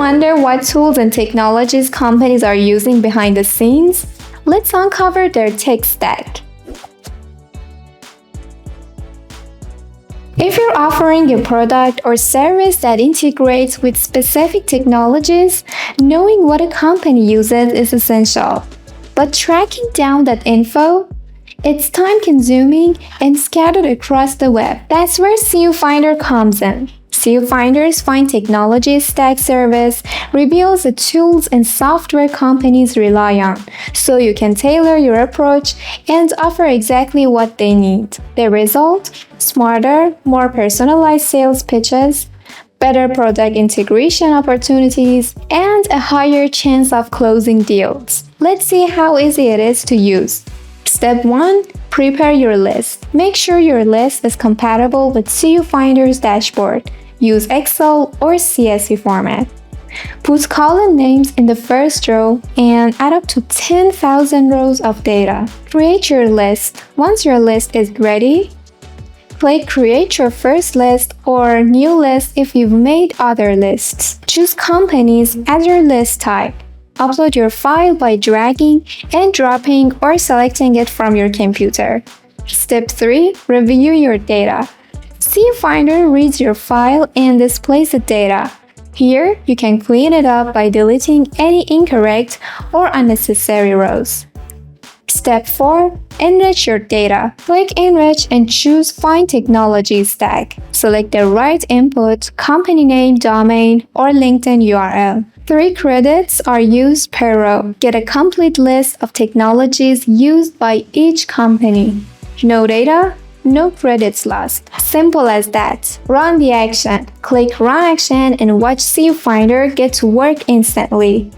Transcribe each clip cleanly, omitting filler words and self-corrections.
wonder what tools and technologies companies are using behind the scenes? Let's uncover their tech stack. If you're offering a product or service that integrates with specific technologies, knowing what a company uses is essential. But tracking down that info, it's time-consuming and scattered across the web. That's where CUFinder comes in. CUFinder's Find Technology Stack service reveals the tools and software companies rely on, so you can tailor your approach and offer exactly what they need. The result? Smarter, more personalized sales pitches, better product integration opportunities, and a higher chance of closing deals. Let's see how easy it is to use. Step 1. Prepare your list. Make sure your list is compatible with CUFinder's dashboard. Use Excel or CSV format. Put column names in the first row and add up to 10,000 rows of data. Create your list. Once your list is ready, click Create your first list or New list if you've made other lists. Choose companies as your list type. Upload your file by dragging and dropping or selecting it from your computer. Step 3. Review your data. CUFinder reads your file and displays the data. Here, you can clean it up by deleting any incorrect or unnecessary rows. Step 4. Enrich your data. Click Enrich and choose Find Technology Stack. Select the right input, company name, domain, or LinkedIn URL. 3 credits are used per row. Get a complete list of technologies used by each company. No data? No credits lost. Simple as that. Run the action. Click Run Action and watch CUFinder get to work instantly.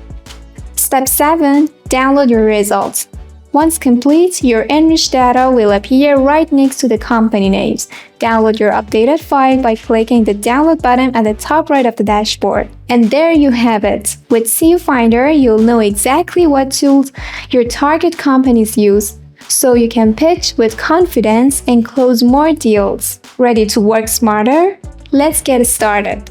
Step 7. Download your results. Once complete, your enriched data will appear right next to the company names. Download your updated file by clicking the download button at the top right of the dashboard. And there you have it. With CUFinder, you'll know exactly what tools your target companies use, so you can pitch with confidence and close more deals. Ready to work smarter? Let's get started.